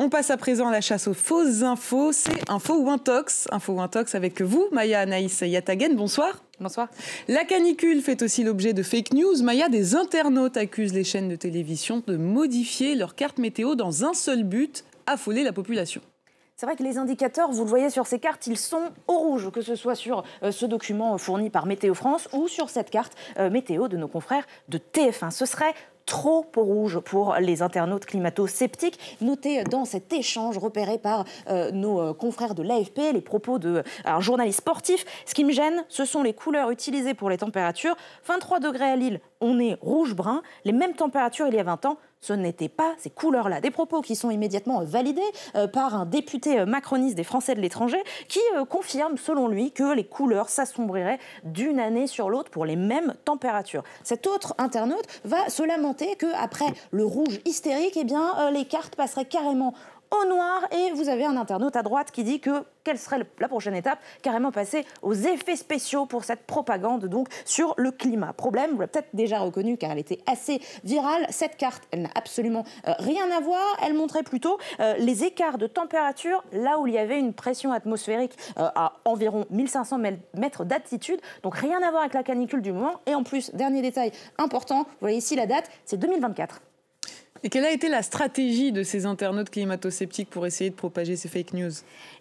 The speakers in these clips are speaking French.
On passe à présent à la chasse aux fausses infos. C'est Info ou Intox. Info ou Intox avec vous, Maya Anaïs Yatagen. Bonsoir. Bonsoir. La canicule fait aussi l'objet de fake news. Maya, des internautes accusent les chaînes de télévision de modifier leur carte météo dans un seul but, affoler la population. C'est vrai que les indicateurs, vous le voyez sur ces cartes, ils sont au rouge, que ce soit sur ce document fourni par Météo France ou sur cette carte météo de nos confrères de TF1. Ce serait trop au rouge pour les internautes climato-sceptiques. Notez dans cet échange repéré par nos confrères de l'AFP les propos d'un journaliste sportif. Ce qui me gêne, ce sont les couleurs utilisées pour les températures. 23 degrés à Lille, on est rouge-brun. Les mêmes températures il y a 20 ans, ce n'étaient pas ces couleurs-là. Des propos qui sont immédiatement validés par un député macroniste des Français de l'étranger qui confirme, selon lui, que les couleurs s'assombriraient d'une année sur l'autre pour les mêmes températures. Cet autre internaute va se lamenter qu'après le rouge hystérique, eh bien, les cartes passeraient carrément au noir, et vous avez un internaute à droite qui dit que quelle serait la prochaine étape, carrément passer aux effets spéciaux pour cette propagande donc sur le climat. Problème, vous l'avez peut-être déjà reconnu car elle était assez virale, cette carte, elle n'a absolument rien à voir, elle montrait plutôt les écarts de température là où il y avait une pression atmosphérique à environ 1500 mètres d'altitude, donc rien à voir avec la canicule du moment, et en plus, dernier détail important, vous voyez ici la date, c'est 2024. Et quelle a été la stratégie de ces internautes climato-sceptiques pour essayer de propager ces fake news?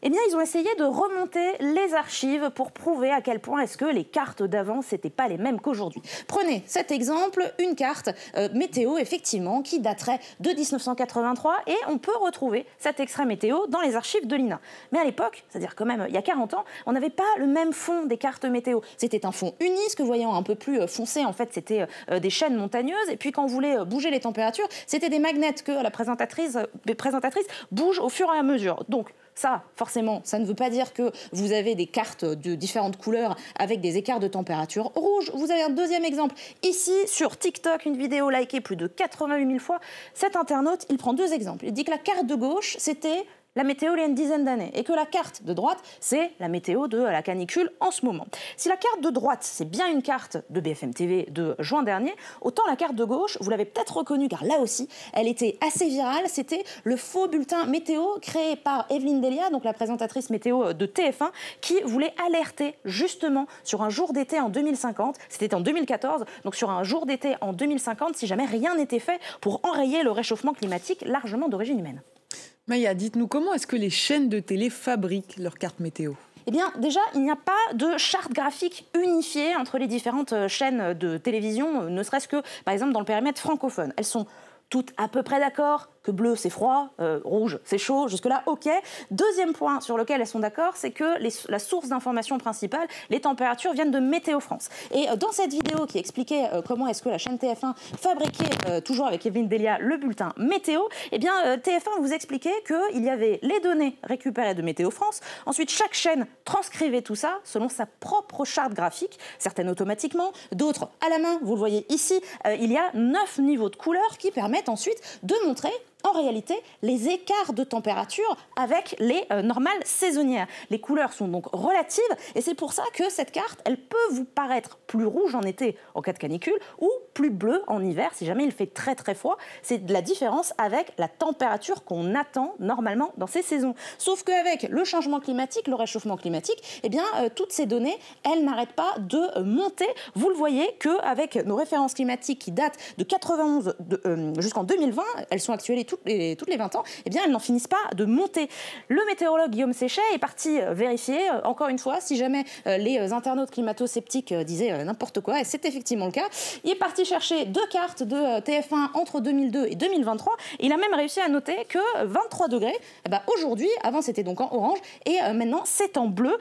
Eh bien, ils ont essayé de remonter les archives pour prouver à quel point est-ce que les cartes d'avant n'étaient pas les mêmes qu'aujourd'hui. Prenez cet exemple, une carte météo, effectivement, qui daterait de 1983, et on peut retrouver cet extrait météo dans les archives de l'INA. Mais à l'époque, c'est-à-dire quand même il y a 40 ans, on n'avait pas le même fond des cartes météo. C'était un fond uni, ce que vous voyez un peu plus foncé, en fait, c'était des chaînes montagneuses, et puis quand on voulait bouger les températures, c'était des magnets que la présentatrice bouge au fur et à mesure. Donc, ça, forcément, ça ne veut pas dire que vous avez des cartes de différentes couleurs avec des écarts de température rouge. Vous avez un deuxième exemple. Ici, sur TikTok, une vidéo likée plus de 88 000 fois. Cet internaute, il prend deux exemples. Il dit que la carte de gauche, c'était la météo il y a une dizaine d'années, et que la carte de droite, c'est la météo de la canicule en ce moment. Si la carte de droite, c'est bien une carte de BFM TV de juin dernier, autant la carte de gauche, vous l'avez peut-être reconnue, car là aussi, elle était assez virale. C'était le faux bulletin météo créé par Evelyne Delia, donc la présentatrice météo de TF1, qui voulait alerter justement sur un jour d'été en 2050, c'était en 2014, donc sur un jour d'été en 2050, si jamais rien n'était fait pour enrayer le réchauffement climatique largement d'origine humaine. Maya, dites-nous, comment est-ce que les chaînes de télé fabriquent leurs cartes météo? Eh bien, déjà, il n'y a pas de charte graphique unifiée entre les différentes chaînes de télévision, ne serait-ce que, par exemple, dans le périmètre francophone. Elles sont toutes à peu près d'accord que bleu c'est froid, rouge c'est chaud, jusque-là ok. Deuxième point sur lequel elles sont d'accord, c'est que la source d'information principale, les températures, viennent de Météo France. Et dans cette vidéo qui expliquait comment est-ce que la chaîne TF1 fabriquait, toujours avec Evelyne Delia, le bulletin météo, eh bien TF1 vous expliquait qu'il y avait les données récupérées de Météo France, ensuite chaque chaîne transcrivait tout ça selon sa propre charte graphique, certaines automatiquement, d'autres à la main, vous le voyez ici, il y a 9 niveaux de couleurs qui permettent ensuite de montrer en réalité les écarts de température avec les normales saisonnières. Les couleurs sont donc relatives, et c'est pour ça que cette carte, elle peut vous paraître plus rouge en été en cas de canicule ou plus bleue en hiver si jamais il fait très très froid. C'est de la différence avec la température qu'on attend normalement dans ces saisons. Sauf qu'avec le changement climatique, le réchauffement climatique, eh bien toutes ces données, elles n'arrêtent pas de monter. Vous le voyez qu'avec nos références climatiques qui datent de 91 jusqu'en 2020, elles sont actualisées toutes les 20 ans, eh bien, elles n'en finissent pas de monter. Le météorologue Guillaume Séchet est parti vérifier, encore une fois, si jamais les internautes climato-sceptiques disaient n'importe quoi, et c'est effectivement le cas. Il est parti chercher deux cartes de TF1 entre 2002 et 2023, et il a même réussi à noter que 23 degrés, eh ben, aujourd'hui, avant c'était donc en orange, et maintenant c'est en bleu,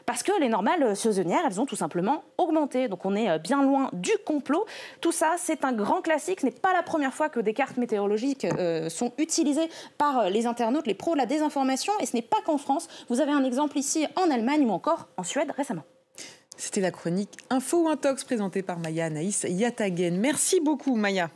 parce que les normales saisonnières, elles ont tout simplement augmenté. Donc on est bien loin du complot. Tout ça, c'est un grand classique. Ce n'est pas la première fois que des cartes météorologiques sont utilisées par les internautes, les pros de la désinformation. Et ce n'est pas qu'en France. Vous avez un exemple ici en Allemagne ou encore en Suède récemment. C'était la chronique Info ou Intox présentée par Maya Anaïs Yatagen. Merci beaucoup, Maya.